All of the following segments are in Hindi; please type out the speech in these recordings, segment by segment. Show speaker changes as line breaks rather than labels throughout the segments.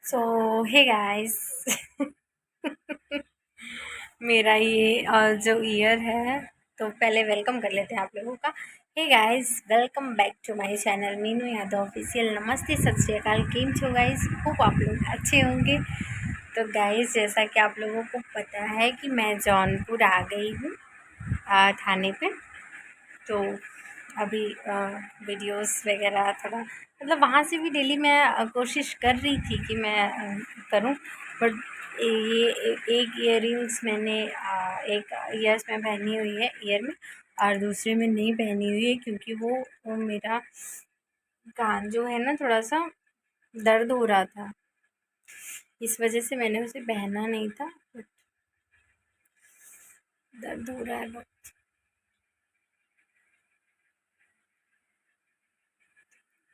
सो हे गाइस मेरा ये जो ईयर है, तो पहले वेलकम कर लेते हैं आप लोगों का। Hey guys, welcome back to my channel Meenu Yadav official. नमस्ते, सत श्री अकाल, केम छो गाइस? होप आप लोग अच्छे होंगे। तो गाइस, जैसा कि आप लोगों को पता है कि मैं जौनपुर आ गई हूँ थाने पे। तो अभी वीडियोस वगैरह थोड़ा मतलब वहाँ से भी डेली मैं कोशिश कर रही थी कि मैं करूँ, बट ये एक इयररिंग्स मैंने एक ईयर्स में पहनी हुई है ईयर में, और दूसरे में नहीं पहनी हुई है क्योंकि वो मेरा कान जो है ना थोड़ा सा दर्द हो रहा था, इस वजह से मैंने उसे पहना नहीं था। बट दर्द हो रहा है बहुत।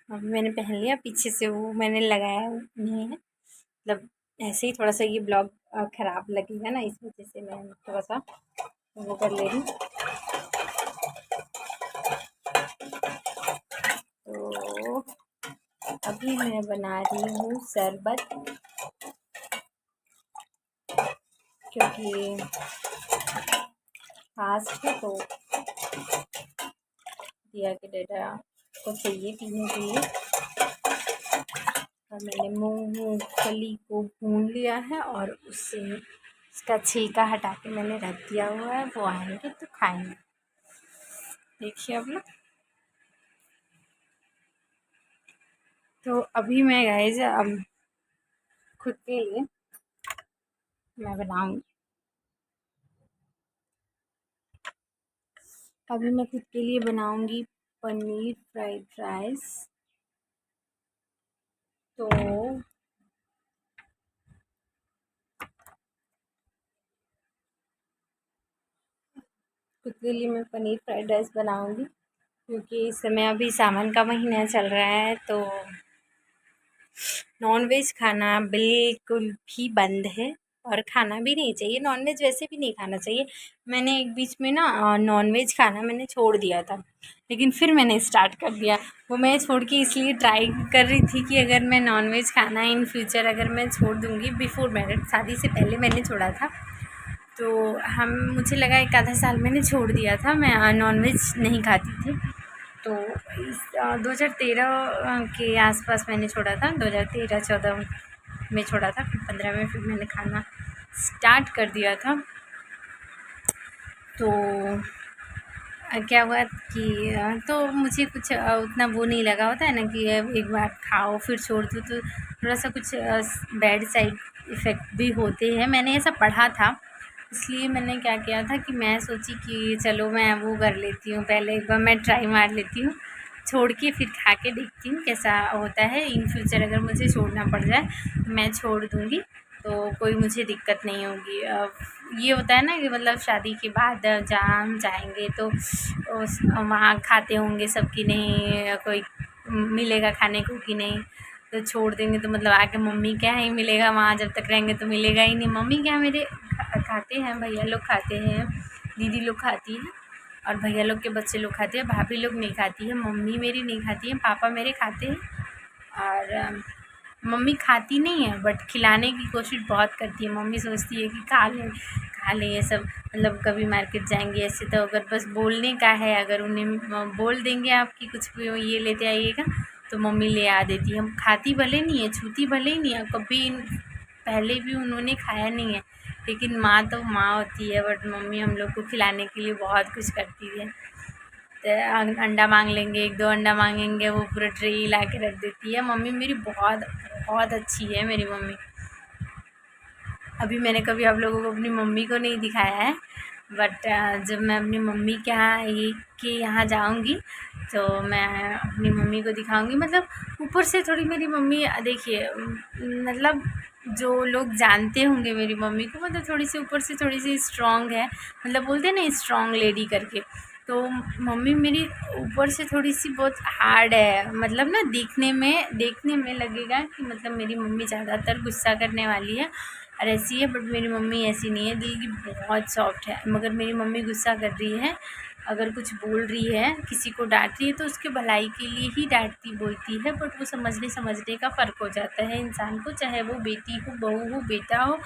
अभी मैंने पहन लिया, पीछे से वो मैंने लगाया नहीं है, मतलब ऐसे ही थोड़ा सा ये ब्लॉग ख़राब लगेगा ना, इस वजह से मैं थोड़ा सा वो कर ले रही हूँ। तो अभी मैं बना रही हूँ शरबत, क्योंकि फास्ट है तो दिया के डेटा को चाहिए पीने के लिए। और मैंने मूंगफली को भून लिया है और उससे उसका छिलका हटा के मैंने रख दिया हुआ है, वो आएंगे तो खाएंगे। देखिए अब ना, तो अभी मैं गाइस खुद के लिए मैं बनाऊंगी। अभी मैं खुद के लिए बनाऊंगी पनीर फ्राइड राइस। तो खुद के लिए मैं पनीर फ्राइड राइस बनाऊंगी, क्योंकि इस समय अभी सावन का महीना चल रहा है, तो नॉनवेज खाना बिल्कुल भी बंद है, और खाना भी नहीं चाहिए। नॉनवेज वैसे भी नहीं खाना चाहिए। मैंने एक बीच में ना नॉनवेज खाना मैंने छोड़ दिया था, लेकिन फिर मैंने स्टार्ट कर दिया। वो मैं छोड़ के इसलिए ट्राई कर रही थी कि अगर मैं नॉनवेज खाना इन फ्यूचर अगर मैं छोड़ दूँगी, बिफ़ोर मैरिज, शादी से पहले मैंने छोड़ा था, तो हम मुझे लगा एक आधा साल मैंने छोड़ दिया था, मैं नॉनवेज नहीं खाती थी। तो इस 2013 के आसपास मैंने छोड़ा था, 2013-14 में छोड़ा था, फिर 15 में फिर मैंने खाना स्टार्ट कर दिया था। तो क्या हुआ कि तो मुझे कुछ उतना वो नहीं लगा, होता है ना कि एक बार खाओ फिर छोड़ दो, तो थोड़ा सा कुछ बैड साइड इफ़ेक्ट भी होते हैं, मैंने ऐसा पढ़ा था। इसलिए मैंने क्या किया था कि मैं सोची कि चलो मैं वो कर लेती हूँ, पहले एक बार मैं ट्राई मार लेती हूँ, छोड़ के फिर खा के देखती हूँ कैसा होता है। इन फ्यूचर अगर मुझे छोड़ना पड़ जाए तो मैं छोड़ दूँगी, तो कोई मुझे दिक्कत नहीं होगी। ये होता है ना कि मतलब शादी के बाद जहाँ हम जाएंगे तो वहाँ खाते होंगे सब कि नहीं, कोई मिलेगा खाने को कि नहीं, तो छोड़ देंगे तो मतलब आके मम्मी क्या ही मिलेगा, वहाँ जब तक रहेंगे तो मिलेगा ही नहीं। मम्मी क्या मेरे खाते हैं, भैया लोग खाते हैं, दीदी लोग खाती है, और भैया लोग के बच्चे लोग खाते हैं, भाभी लोग नहीं खाती है, मम्मी मेरी नहीं खाती है, पापा मेरे खाते हैं। और मम्मी खाती नहीं है बट खिलाने की कोशिश बहुत करती है। मम्मी सोचती है कि खा लें ये सब, मतलब कभी मार्केट जाएंगे ऐसे तो अगर बस बोलने का है, अगर उन्हें बोल देंगे आप कि कुछ भी ये लेते आइएगा, तो मम्मी ले आ देती है। हम खाती भले नहीं है, छूती भले ही नहीं है, कभी पहले भी उन्होंने खाया नहीं है, लेकिन माँ तो माँ होती है। बट मम्मी हम लोग को खिलाने के लिए बहुत कुछ करती है। तो अंडा मांग लेंगे, एक दो अंडा मांगेंगे, वो पूरा ट्रे ला के रख देती है। मम्मी मेरी बहुत बहुत अच्छी है मेरी मम्मी। अभी मैंने कभी आप लोगों को अपनी मम्मी को नहीं दिखाया है, बट जब मैं अपनी मम्मी के यहाँ जाऊँगी तो मैं अपनी मम्मी को दिखाऊँगी। मतलब ऊपर से थोड़ी मेरी मम्मी देखिए, मतलब जो लोग जानते होंगे मेरी मम्मी को, मतलब थोड़ी सी ऊपर से थोड़ी सी स्ट्रॉन्ग है, मतलब बोलते हैं ना स्ट्रॉन्ग लेडी करके। तो मम्मी मेरी ऊपर से थोड़ी सी बहुत हार्ड है, मतलब ना देखने में लगेगा कि मतलब मेरी मम्मी ज़्यादातर गुस्सा करने वाली है और ऐसी है, बट मेरी मम्मी ऐसी नहीं है, दिल की बहुत सॉफ्ट है। मगर मेरी मम्मी गुस्सा कर रही है अगर कुछ बोल रही है, किसी को डांट रही है तो उसके भलाई के लिए ही डांटती बोलती है, बट वो समझने का फ़र्क हो जाता है इंसान को, चाहे वो बेटी हो, बहू हो, बेटा हो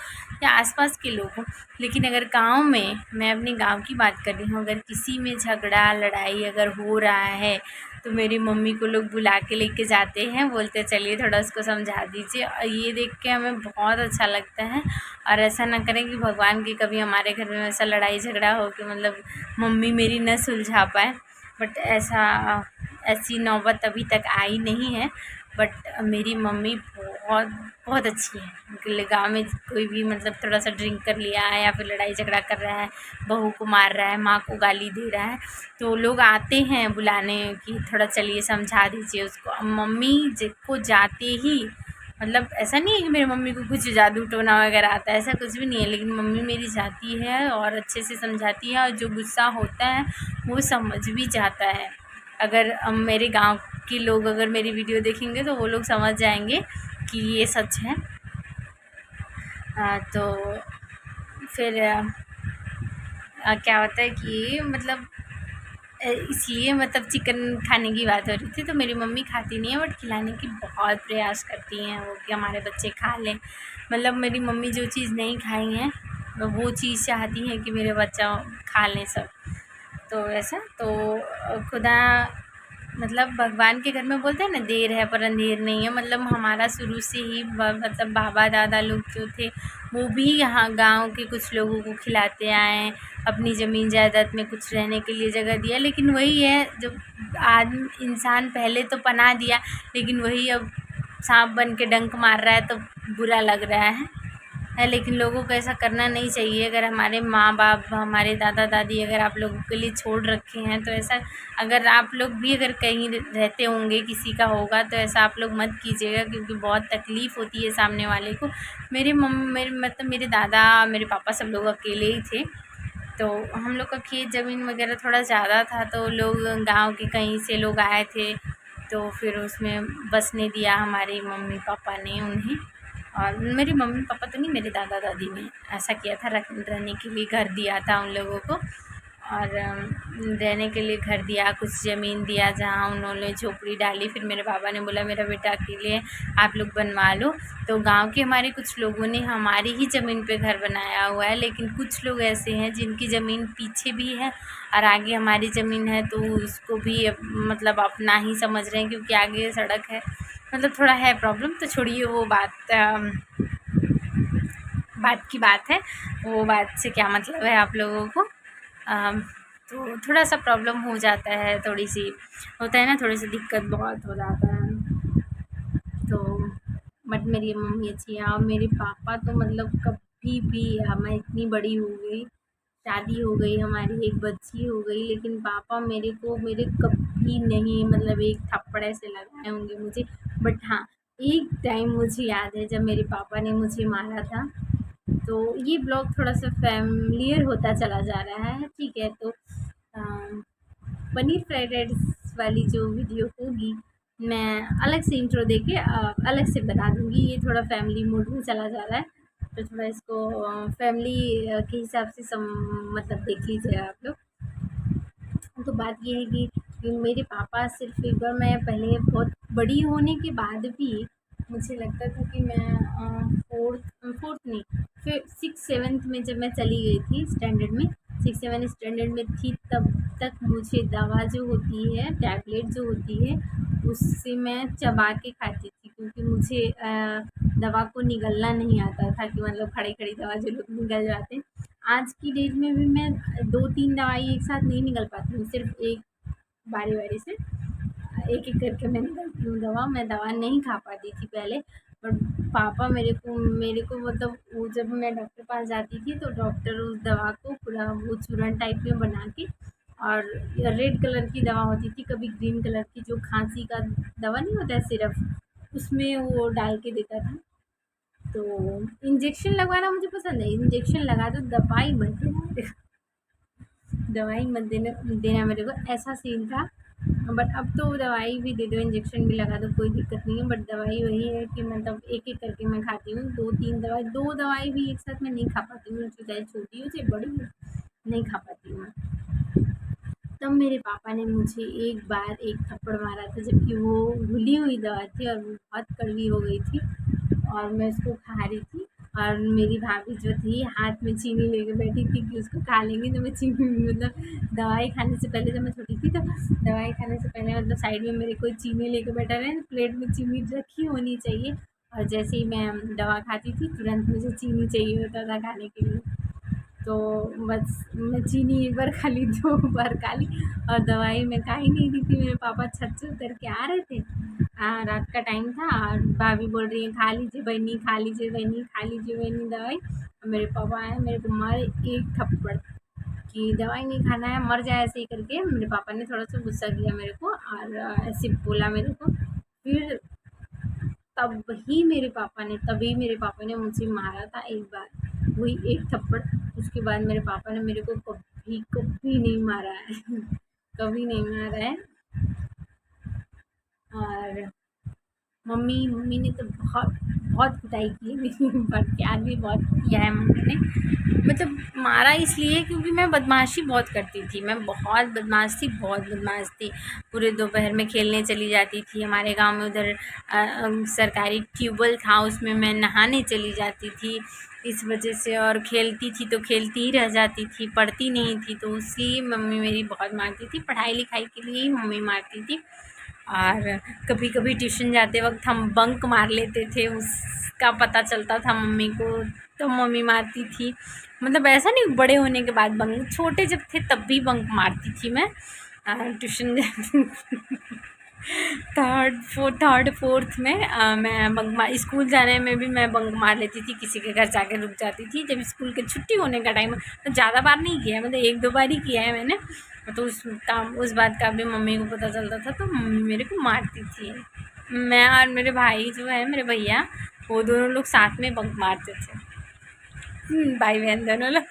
या आसपास के लोग हों। लेकिन अगर गांव में, मैं अपने गांव की बात कर रही हूँ, अगर किसी में झगड़ा लड़ाई अगर हो रहा है तो मेरी मम्मी को लोग बुला के लेके जाते हैं, बोलते चलिए थोड़ा उसको समझा दीजिए, और ये देख के हमें बहुत अच्छा लगता है। और ऐसा ना करें कि भगवान की कभी हमारे घर में ऐसा लड़ाई झगड़ा हो कि मतलब मम्मी मेरी न सुलझा पाए, बट ऐसी नौबत अभी तक आई नहीं है। बट मेरी मम्मी बहुत बहुत अच्छी है। गाँव में कोई भी मतलब थोड़ा सा ड्रिंक कर लिया है या फिर लड़ाई झगड़ा कर रहा है, बहू को मार रहा है, माँ को गाली दे रहा है, तो लोग आते हैं बुलाने कि थोड़ा चलिए समझा दीजिए उसको। अब मम्मी को जाते ही, मतलब ऐसा नहीं है कि मेरी मम्मी को कुछ जादू टोना वगैरह आता है, ऐसा कुछ भी नहीं है, लेकिन मम्मी मेरी जाती है और अच्छे से समझाती है, और जो गुस्सा होता है वो समझ भी जाता है। अगर मेरे गांव के लोग अगर मेरी वीडियो देखेंगे तो वो लोग समझ जाएंगे कि ये सच है। तो फिर क्या होता है कि मतलब इसलिए मतलब चिकन खाने की बात हो रही थी, तो मेरी मम्मी खाती नहीं है, बट खिलाने की बहुत प्रयास करती हैं वो कि हमारे बच्चे खा लें। मतलब मेरी मम्मी जो चीज़ नहीं खाई हैं वो चीज़ चाहती हैं कि मेरे बच्चा खा लें सब। तो ऐसा तो खुदा मतलब भगवान के घर में बोलते हैं ना, देर है पर अंधेर नहीं है। मतलब हमारा शुरू से ही मतलब बाबा दादा लोग जो थे वो भी यहाँ गांव के कुछ लोगों को खिलाते आए, अपनी ज़मीन जायदाद में कुछ रहने के लिए जगह दिया। लेकिन वही है, जब आदमी इंसान पहले तो पनाह दिया, लेकिन वही अब सांप बन के डंक मार रहा है तो बुरा लग रहा है। लेकिन लोगों को ऐसा करना नहीं चाहिए। अगर हमारे माँ बाप, हमारे दादा दादी अगर आप लोगों के लिए छोड़ रखे हैं तो ऐसा, अगर आप लोग भी अगर कहीं रहते होंगे, किसी का होगा, तो ऐसा आप लोग मत कीजिएगा, क्योंकि बहुत तकलीफ़ होती है सामने वाले को। मेरे दादा मेरे पापा सब लोग अकेले ही थे, तो हम लोग का खेत ज़मीन वगैरह थोड़ा ज़्यादा था, तो लोग गांव के कहीं से लोग आए थे, तो फिर उसमें बसने दिया हमारे मम्मी पापा ने उन्हें। और मेरे मम्मी पापा तो नहीं, मेरे दादा दादी ने ऐसा किया था, रहने के लिए घर दिया था उन लोगों को, और रहने के लिए घर दिया, कुछ ज़मीन दिया जहाँ उन्होंने झोपड़ी डाली। फिर मेरे पापा ने बोला मेरा बेटा अकेले आप लोग बनवा लो। तो गांव के हमारे कुछ लोगों ने हमारी ही ज़मीन पे घर बनाया हुआ है, लेकिन कुछ लोग ऐसे हैं जिनकी ज़मीन पीछे भी है और आगे हमारी ज़मीन है, तो उसको भी मतलब अपना ही समझ रहे हैं, क्योंकि आगे सड़क है। मतलब थोड़ा है प्रॉब्लम, तो छोड़िए वो बात की बात है, वो बात से क्या मतलब है आप लोगों को। तो थोड़ा सा प्रॉब्लम हो जाता है, थोड़ी सी होता है ना, थोड़ी सी दिक्कत बहुत हो जाता है। तो बट मेरी मम्मी अच्छी है, और मेरे पापा तो मतलब कभी भी, मैं इतनी बड़ी हो गई, शादी हो गई, हमारी एक बच्ची हो गई, लेकिन पापा मेरे कभी नहीं मतलब एक थप्पड़ ऐसे लगाए होंगे मुझे। बट हाँ, एक टाइम मुझे याद है जब मेरे पापा ने मुझे मारा था। तो ये ब्लॉग थोड़ा सा फैमिलियर होता चला जा रहा है, ठीक है। तो पनीर फ्राइड राइस वाली जो वीडियो होगी, मैं अलग से इंट्रो देके अलग से बता दूँगी। ये थोड़ा फैमिली मूड में चला जा रहा है, तो थोड़ा इसको फैमिली के हिसाब से मतलब देख लीजिएगा आप लोग। तो बात ये है कि मेरे पापा सिर्फ एक बार, मैं पहले बहुत बड़ी होने के बाद भी मुझे लगता था कि मैं फोर्थ नहीं, फिर 6-7 में जब मैं चली गई थी स्टैंडर्ड में, 6-7 स्टैंडर्ड में थी, तब तक मुझे दवा जो होती है, टैबलेट जो होती है, उससे मैं चबा के खाती थी, क्योंकि मुझे दवा को निगलना नहीं आता था, कि मतलब खड़ी खड़ी दवा जो लोग निगल जाते हैं। आज की डेट में भी मैं 2-3 दवाई एक साथ नहीं निगल पाती हूँ, सिर्फ एक बारी बारी से एक एक करके मैं निगलती हूँ दवा। मैं दवा नहीं खा पाती थी पहले, पर पापा मेरे को मतलब वो, जब मैं डॉक्टर पास जाती थी तो डॉक्टर उस दवा को पूरा वो चूरन टाइप में बना के, और रेड कलर की दवा होती थी, कभी ग्रीन कलर की, जो खांसी का दवा नहीं होता है सिरप, उसमें वो डाल के देता था। तो इंजेक्शन लगवाना मुझे पसंद है, इंजेक्शन लगा दो, दवाई मत देना, दवाई मत देना मेरे को, ऐसा सीन था। बट अब तो दवाई भी दे दो, इंजेक्शन भी लगा दो, कोई दिक्कत नहीं है। बट दवाई वही है कि मतलब एक एक करके मैं खाती हूँ, 2-3 दवाई, 2 दवाई भी एक साथ मैं नहीं खा पाती हूँ, चाहे छोटी हो चाहे बड़ी हो, नहीं खा पाती हूँ मैं। तब मेरे पापा ने मुझे एक बार एक थप्पड़ मारा था, जबकि वो घुली हुई दवा थी और वो बहुत कड़वी हो गई थी और मैं उसको खा रही थी। और मेरी भाभी जो थी हाथ में चीनी लेके बैठी थी कि उसको खा लेंगे। तो मैं चीनी मतलब दवाई खाने से पहले, जब मैं छोटी थी तो दवाई खाने से पहले मतलब साइड में मेरे कोई चीनी लेके बैठा रहे, प्लेट में चीनी रखी होनी चाहिए। और जैसे ही मैं दवा खाती थी तुरंत मुझे चीनी चाहिए होता था खाने के लिए। तो बस मैं चीनी एक बार खा ली, 2 बार खा ली और दवाई मैं खा ही नहीं रही थी। मेरे पापा छत से उतर के आ रहे थे, रात का टाइम था और भाभी बोल रही है खा लीजिए बहनी, खा लीजिए बहनी, खा लीजिए बहनी दवाई। और मेरे पापा आए, मेरे को मारे एक थप्पड़ कि दवाई नहीं खाना है, मर जाए ऐसे ही करके। मेरे पापा ने थोड़ा सा गुस्सा किया मेरे को और ऐसे बोला मेरे को। फिर तभी मेरे पापा ने मुझे मारा था एक बार, वही एक थप्पड़। उसके बाद मेरे पापा ने मेरे को कभी कभी नहीं मारा है कभी नहीं मारा है। और मम्मी ने तो बहुत बहुत कुटाई की है मेरी, पर प्यार भी बहुत किया है मम्मी ने। मतलब मारा इसलिए क्योंकि मैं बदमाशी बहुत करती थी, मैं बहुत बदमाश थी, बहुत बदमाश थी। पूरे दोपहर में खेलने चली जाती थी। हमारे गांव में उधर सरकारी ट्यूबवेल था, उसमें मैं नहाने चली जाती थी इस वजह से। और खेलती थी तो खेलती ही रह जाती थी, पढ़ती नहीं थी, तो उसी मम्मी मेरी बहुत मारती थी। पढ़ाई लिखाई के लिए ही मम्मी मारती थी। और कभी कभी ट्यूशन जाते वक्त हम बंक मार लेते थे, उसका पता चलता था मम्मी को, तो मम्मी मारती थी। मतलब ऐसा नहीं बड़े होने के बाद बंक, छोटे जब थे तब भी बंक मारती थी मैं ट्यूशन थर्ड फोर्थ में मैं बंक मार, स्कूल जाने में भी मैं बंक मार लेती थी, किसी के घर जाके रुक जाती थी जब स्कूल के छुट्टी होने का टाइम। तो ज़्यादा बार नहीं किया है, मतलब 1-2 बार ही किया है मैंने। तो उस बात का भी मम्मी को पता चलता था, तो मम्मी मेरे को मारती थी। मैं और मेरे भाई जो है, मेरे भैया, वो दोनों लोग साथ में बंक मारते थे। भाई बहन दोनों लोग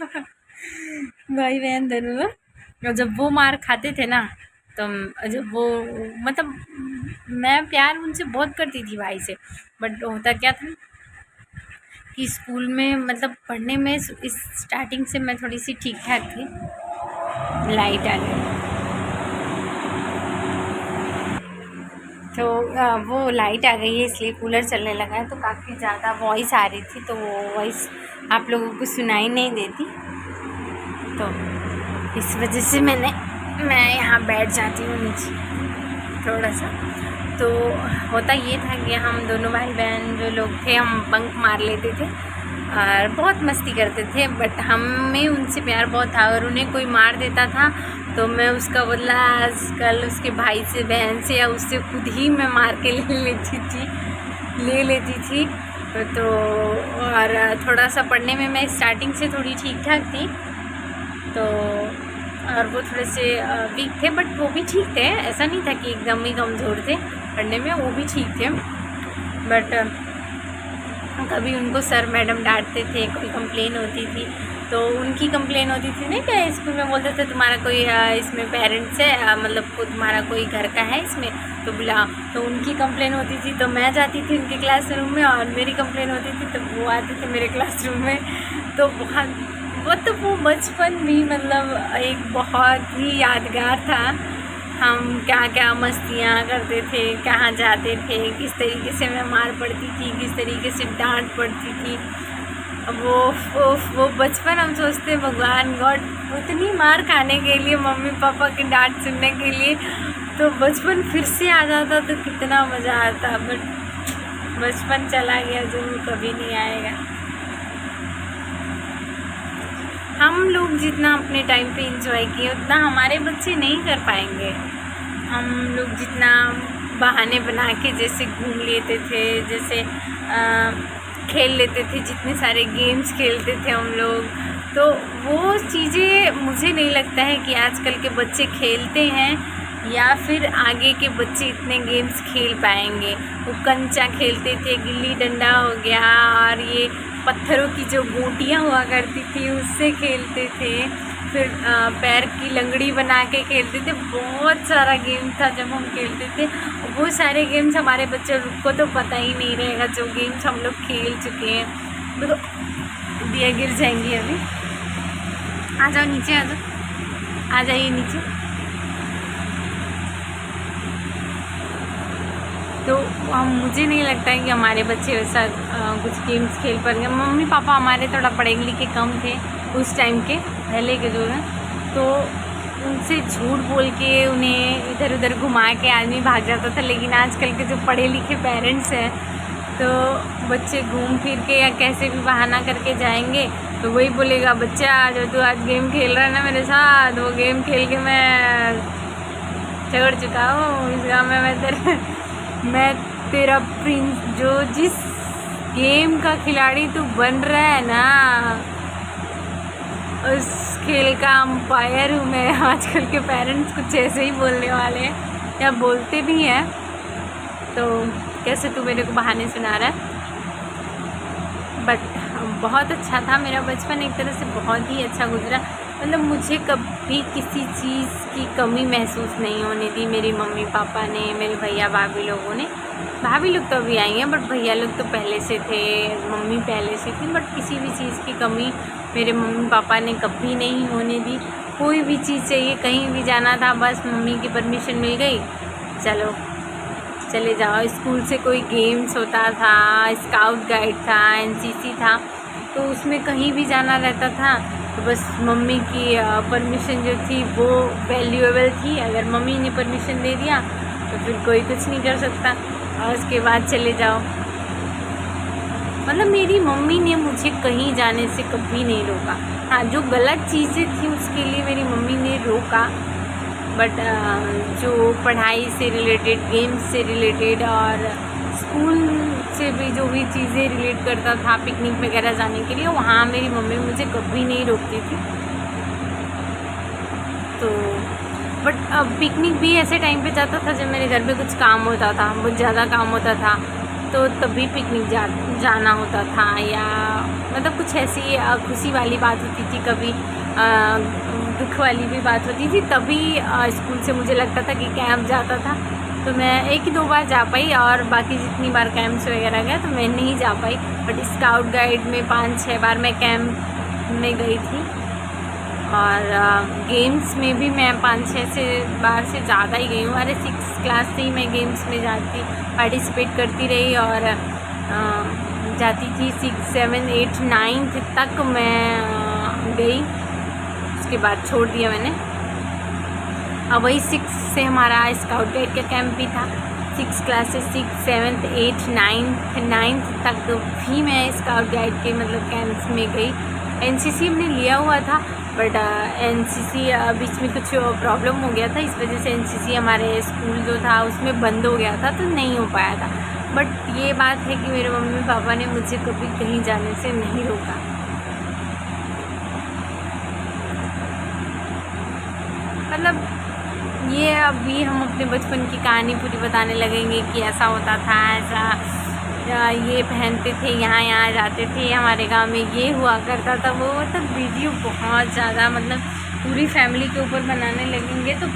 भाई बहन दोनों लोग। और जब वो मार खाते थे ना, तो जब वो मतलब मैं प्यार उनसे बहुत करती थी भाई से। बट होता क्या था कि स्कूल में मतलब पढ़ने में इस स्टार्टिंग से मैं थोड़ी सी ठीक ठाक थी। लाइट आ गई तो वो लाइट आ गई है इसलिए कूलर चलने लगा है, तो काफ़ी ज़्यादा वॉइस आ रही थी, तो वो वॉइस आप लोगों को सुनाई नहीं देती, तो इस वजह से मैं यहाँ बैठ जाती हूँ नीचे थोड़ा सा। तो होता ये था कि हम दोनों भाई बहन जो लोग थे, हम बंक मार लेते थे और बहुत मस्ती करते थे। बट हमें उनसे प्यार बहुत था, और उन्हें कोई मार देता था तो मैं उसका बदला आजकल उसके भाई से, बहन से, या उससे खुद ही मैं मार के ले लेती थी। तो और थोड़ा सा पढ़ने में मैं स्टार्टिंग से थोड़ी ठीक ठाक थी, तो और वो थोड़े से वीक थे, बट वो भी ठीक थे, ऐसा नहीं था कि एकदम ही कमज़ोर थे पढ़ने में, वो भी ठीक थे। बट कभी उनको सर मैडम डांटते थे, कोई कंप्लेन होती थी तो उनकी कंप्लेन होती थी नहीं, क्या स्कूल में बोलते थे तुम्हारा कोई इसमें पेरेंट्स है, मतलब को तुम्हारा कोई घर का है इसमें तो बुला। तो उनकी कंप्लेन होती थी तो मैं जाती थी उनके क्लासरूम में, और मेरी कंप्लेन होती थी तो वो आते थे मेरे क्लासरूम में। तो वो बचपन भी मतलब एक बहुत ही यादगार था। हम क्या क्या मस्तियाँ करते थे, कहाँ जाते थे, किस तरीके से मैं मार पड़ती थी, किस तरीके से डांट पड़ती थी। वो बचपन हम सोचते भगवान गॉड, उतनी मार खाने के लिए, मम्मी पापा की डांट सुनने के लिए, तो बचपन फिर से आ जाता तो कितना मज़ा आता। बट बचपन चला गया जो कभी नहीं आएगा। हम लोग जितना अपने टाइम पे एंजॉय किए उतना हमारे बच्चे नहीं कर पाएंगे। हम लोग जितना बहाने बना के जैसे घूम लेते थे, जैसे खेल लेते थे, जितने सारे गेम्स खेलते थे हम लोग, तो वो चीज़ें मुझे नहीं लगता है कि आजकल के बच्चे खेलते हैं, या फिर आगे के बच्चे इतने गेम्स खेल पाएंगे। वो कंचा खेलते थे, गिल्ली डंडा हो गया, और ये पत्थरों की जो गोटियाँ हुआ करती थी उससे खेलते थे, फिर पैर की लंगड़ी बना के खेलते थे। बहुत सारा गेम था जब हम खेलते थे। वो सारे गेम्स हमारे बच्चों को तो पता ही नहीं रहेगा जो गेम्स हम लोग खेल चुके हैं। तो दिया गिर जाएंगी अभी। आ जाओ नीचे, आ जाइए नीचे। तो मुझे नहीं लगता है कि हमारे बच्चे वैसा कुछ गेम्स खेल पाएंगे। मम्मी पापा हमारे थोड़ा पढ़े लिखे कम थे उस टाइम के, पहले के जो है, तो उनसे झूठ बोल के उन्हें इधर उधर घुमा के आदमी भाग जाता था। लेकिन आजकल के जो पढ़े लिखे पेरेंट्स हैं, तो बच्चे घूम फिर के या कैसे भी बहाना करके जाएंगे तो वही बोलेगा, बच्चा जो तू आज गेम खेल रहा है ना मेरे साथ, वो गेम खेल के मैं झगड़ चुका हूँ इस गाँव में। मैं तेरा प्रिंस, जो जिस गेम का खिलाड़ी तू बन रहा है ना, उस खेल का अंपायर हूँ मैं। आजकल के पेरेंट्स कुछ ऐसे ही बोलने वाले हैं या बोलते भी हैं। तो कैसे तू मेरे को बहाने सुना रहा है। बट बहुत अच्छा था मेरा बचपन, एक तरह से बहुत ही अच्छा गुजरा। मतलब मुझे कभी किसी चीज़ की कमी महसूस नहीं होने दी मेरी मम्मी पापा ने, मेरे भैया भाभी लोगों ने। भाभी लोग तो अभी आई हैं बट भैया लोग तो पहले से थे, मम्मी पहले से थी। बट किसी भी चीज़ की कमी मेरे मम्मी पापा ने कभी नहीं होने दी। कोई भी चीज़ चाहिए, कहीं भी जाना था, बस मम्मी की परमिशन मिल गई, चलो चले जाओ। स्कूल से कोई गेम्स होता था, स्काउट गाइड था, एनसीसी था, तो उसमें कहीं भी जाना रहता था तो बस मम्मी की परमिशन जो थी वो वैल्यूएबल थी। अगर मम्मी ने परमिशन दे दिया तो फिर कोई कुछ नहीं कर सकता, और उसके बाद चले जाओ। मतलब मेरी मम्मी ने मुझे कहीं जाने से कभी नहीं रोका। हाँ, जो गलत चीज़ें थी उसके लिए मेरी मम्मी ने रोका, बट जो पढ़ाई से रिलेटेड, गेम्स से रिलेटेड और स्कूल से भी जो भी चीज़ें रिलेट करता था, पिकनिक वगैरह जाने के लिए, वहाँ मेरी मम्मी मुझे कभी नहीं रोकती थी। तो बट अब पिकनिक भी ऐसे टाइम पे जाता था जब मेरे घर में कुछ काम होता था, बहुत ज़्यादा काम होता था, तो तभी पिकनिक जाना होता था। या मतलब कुछ ऐसी खुशी वाली बात होती थी, कभी दुख वाली भी बात होती थी, तभी स्कूल से मुझे लगता था कि कैंप जाता था। तो मैं 1-2 बार जा पाई, और बाकी जितनी बार कैंप्स वगैरह गया तो मैं नहीं जा पाई। बट स्काउट गाइड में 5-6 बार मैं कैंप में गई थी, और गेम्स में भी मैं 5-6 बार से ज़्यादा ही गई हूँ। अरे 6 क्लास से ही मैं गेम्स में पार्टिसिपेट करती रही, और जाती थी 6, 7, 8, 9 तक मैं गई। उसके बाद छोड़ दिया मैंने। अब वही 6 से हमारा स्काउट गाइड का कैंप भी था। 6 क्लास से 6, 7, 8, 9 तक भी मैं स्काउट गाइड के मतलब कैंप्स में गई। एनसीसी हमने लिया हुआ था, बट एनसीसी बीच में कुछ प्रॉब्लम हो गया था, इस वजह से एनसीसी हमारे स्कूल जो था उसमें बंद हो गया था, तो नहीं हो पाया था। बट ये बात है कि मेरे मम्मी पापा ने मुझे कभी कहीं जाने से नहीं रोका। मतलब ये अभी हम अपने बचपन की कहानी पूरी बताने लगेंगे कि ऐसा होता था, ऐसा ये पहनते थे, यहाँ जाते थे, हमारे गांव में ये हुआ करता था, वो मतलब वीडियो बहुत ज़्यादा, मतलब पूरी फैमिली के ऊपर बनाने लगेंगे तो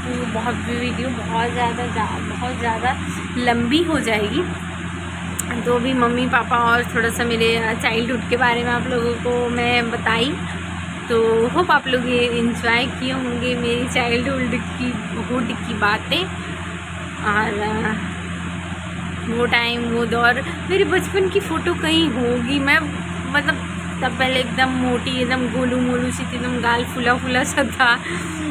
वीडियो बहुत ज़्यादा लंबी हो जाएगी। तो भी मम्मी पापा और थोड़ा सा मेरे चाइल्डहुड के बारे में आप लोगों को मैं बताई, तो होप आप लोग ये इंजॉय किए होंगे मेरी चाइल्डहुड की बातें। और वो टाइम, वो दौर, मेरे बचपन की फ़ोटो कहीं होगी। मैं मतलब तब पहले एकदम मोटी, एकदम गोलू मोलू सी थी, एकदम गाल फुला सा था,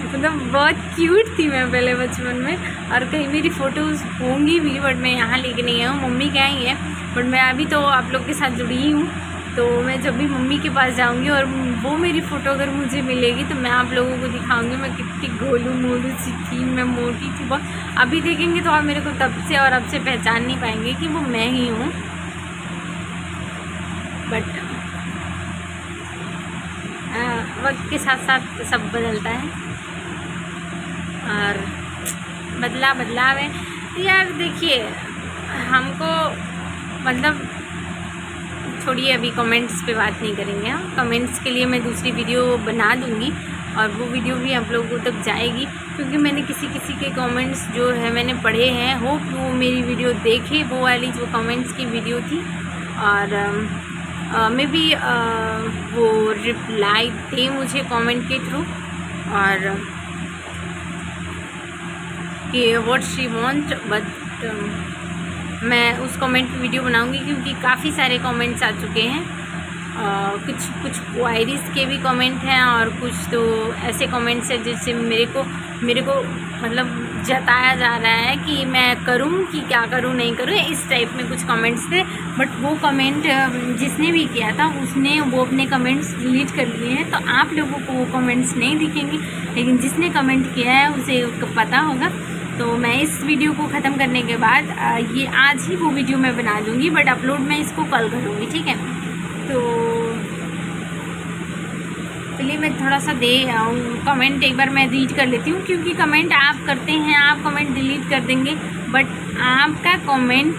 मतलब बहुत क्यूट थी मैं पहले बचपन में। और कहीं मेरी फ़ोटोज़ होंगी भी, बट मैं यहाँ लेके नहीं आई हूँ, मम्मी क्या ही है। बट मैं अभी तो आप लोग के साथ जुड़ी हूँ, तो मैं जब भी मम्मी के पास जाऊंगी और वो मेरी फ़ोटो अगर मुझे मिलेगी तो मैं आप लोगों को दिखाऊंगी मैं कितनी गोलू मोलू सी थी, मैं मोटी थी बहुत। अभी देखेंगे तो आप मेरे को तब से और अब से पहचान नहीं पाएंगे कि वो मैं ही हूँ। बट वक्त के साथ साथ सब बदलता है, और बदलाव है यार। देखिए, हमको मतलब छोड़िए, अभी कमेंट्स पे बात नहीं करेंगे हम। कमेंट्स के लिए मैं दूसरी वीडियो बना दूँगी, और वो वीडियो भी आप लोगों तक जाएगी, क्योंकि मैंने किसी के कमेंट्स जो है मैंने पढ़े हैं। होप वो मेरी वीडियो देखे, वो वाली जो कमेंट्स की वीडियो थी, और मे बी वो रिप्लाई दे मुझे कमेंट के थ्रू, और कि व्हाट शी वांट। बट मैं उस कमेंट पे वीडियो बनाऊंगी, क्योंकि काफ़ी सारे कमेंट्स आ चुके हैं। कुछ क्वायरीज के भी कमेंट हैं और कुछ तो ऐसे कमेंट्स हैं जिससे मेरे को मतलब जताया जा रहा है कि मैं करूं कि क्या करूं नहीं करूं, इस टाइप में कुछ कमेंट्स थे। बट वो कमेंट जिसने भी किया था उसने वो अपने कमेंट्स डिलीट कर लिए हैं, तो आप लोगों को वो कमेंट्स नहीं दिखेंगे, लेकिन जिसने कमेंट किया है उसे पता होगा। तो मैं इस वीडियो को ख़त्म करने के बाद ये आज ही वो वीडियो मैं बना दूँगी, बट अपलोड मैं इसको कल करूँगी, ठीक है। तो चलिए मैं थोड़ा सा कमेंट एक बार मैं रीड कर लेती हूँ, क्योंकि कमेंट आप करते हैं, आप कमेंट डिलीट कर देंगे, बट आपका कमेंट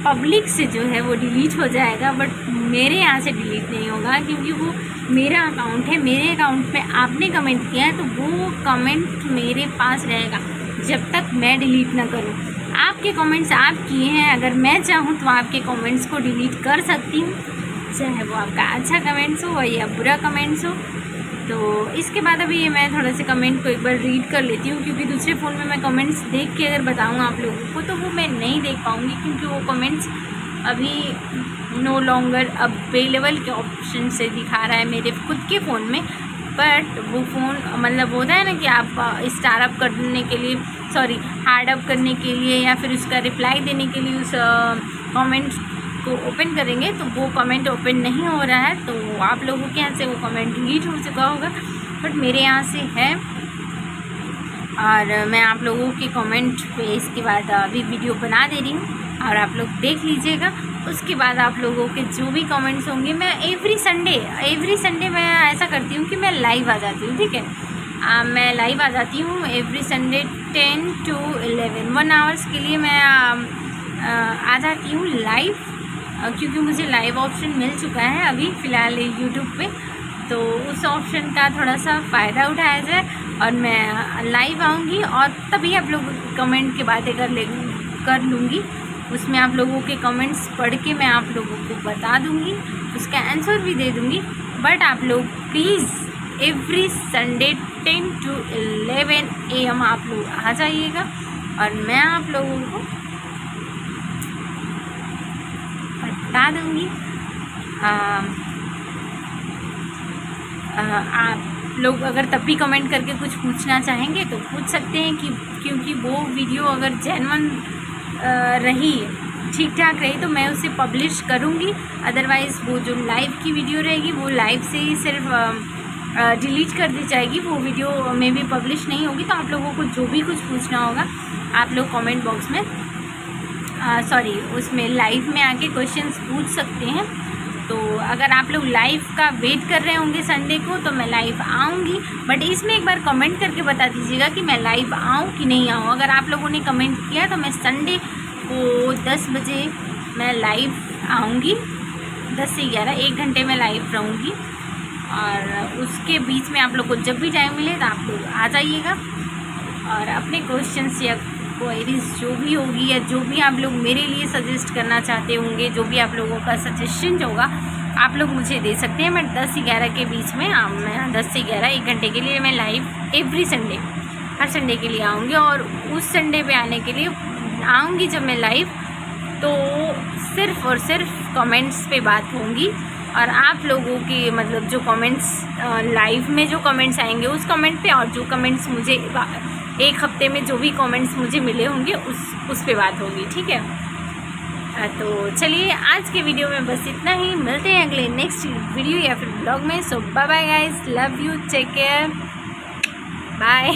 पब्लिक से जो है वो डिलीट हो जाएगा, बट मेरे यहाँ से डिलीट नहीं होगा, क्योंकि वो मेरा अकाउंट है। मेरे अकाउंट में आपने कमेंट किया है तो वो कमेंट मेरे पास रहेगा जब तक मैं डिलीट ना करूँ। आपके कमेंट्स आप किए हैं, अगर मैं चाहूँ तो आपके कमेंट्स को डिलीट कर सकती हूँ, चाहे वो आपका अच्छा कमेंट्स हो या बुरा कमेंट्स हो। तो इसके बाद अभी मैं थोड़ा से कमेंट को एक बार रीड कर लेती हूँ, क्योंकि दूसरे फ़ोन में मैं कमेंट्स देख के अगर बताऊँ आप लोगों को तो वो मैं नहीं देख पाऊँगी, क्योंकि वो कमेंट्स अभी नो लॉन्गर अवेलेबल के ऑप्शन से दिखा रहा है मेरे खुद के फ़ोन में। बट वो फ़ोन मतलब होता है ना कि आप स्टार अप करने के लिए, सॉरी हार्ड अप करने के लिए या फिर उसका रिप्लाई देने के लिए उस कमेंट को ओपन करेंगे तो वो कमेंट ओपन नहीं हो रहा है। तो आप लोगों के यहाँ से वो कमेंट डिलीट हो चुका होगा, बट मेरे यहाँ से है। और मैं आप लोगों के कमेंट पे इसके बाद अभी वीडियो बना दे रही हूँ और आप लोग देख लीजिएगा। उसके बाद आप लोगों के जो भी कमेंट्स होंगे, मैं एवरी संडे मैं ऐसा करती हूँ कि मैं लाइव आ जाती हूँ, ठीक है। मैं लाइव आ जाती हूँ एवरी संडे 10 to 11 1 आवर्स के लिए मैं आ जाती हूँ लाइव, क्योंकि मुझे लाइव ऑप्शन मिल चुका है अभी फ़िलहाल यूट्यूब पे। तो उस ऑप्शन का थोड़ा सा फ़ायदा उठाया जाए और मैं लाइव आऊँगी और तभी आप लोग कमेंट की बातें कर लूँगी। उसमें आप लोगों के कमेंट्स पढ़ के मैं आप लोगों को बता दूँगी, उसका आंसर भी दे दूँगी। बट आप लोग please every Sunday 10 to 11 AM आप लोग आ जाइएगा और मैं आप लोगों को बता दूँगी। आप लोग अगर तब भी कमेंट करके कुछ पूछना चाहेंगे तो पूछ सकते हैं, कि क्योंकि वो वीडियो अगर जेन्युइन रही, ठीक ठाक रही तो मैं उसे पब्लिश करूँगी। अदरवाइज़ वो जो लाइव की वीडियो रहेगी वो लाइव से ही सिर्फ डिलीट कर दी जाएगी, वो वीडियो में भी पब्लिश नहीं होगी। तो आप लोगों को जो भी कुछ पूछना होगा आप लोग कमेंट बॉक्स में उसमें लाइव में आके क्वेश्चंस पूछ सकते हैं। तो अगर आप लोग लाइव का वेट कर रहे होंगे संडे को तो मैं लाइव आऊँगी, बट इसमें एक बार कमेंट करके बता दीजिएगा कि मैं लाइव आऊँ कि नहीं आऊँ। अगर आप लोगों ने कमेंट किया तो मैं संडे को 10 बजे मैं लाइव आऊँगी, 10 से 11 1 घंटे में लाइव रहूँगी। और उसके बीच में आप लोग को जब भी टाइम मिले तो आप लोग आ जाइएगा और अपने क्वेश्चंस या क्वेरीज जो भी होगी या जो भी आप लोग मेरे लिए सजेस्ट करना चाहते होंगे, जो भी आप लोगों का सजेशन होगा आप लोग मुझे दे सकते हैं। मैं 10 से 11 के बीच में मैं 10 से 11 1 घंटे के लिए मैं लाइव एवरी संडे हर संडे के लिए आऊँगी। और उस संडे पे आने के लिए आऊँगी जब मैं लाइव, तो सिर्फ़ और सिर्फ कमेंट्स पे बात होंगी और आप लोगों के मतलब जो कमेंट्स लाइव में जो कमेंट्स आएंगे उस कमेंट पे, और जो कमेंट्स मुझे 1 हफ्ते में जो भी कमेंट्स मुझे मिले होंगे उस पे बात होगी, ठीक है। तो चलिए आज के वीडियो में बस इतना ही, मिलते हैं अगले नेक्स्ट वीडियो या फिर ब्लॉग में। So bye bye guys, love you, take care, bye.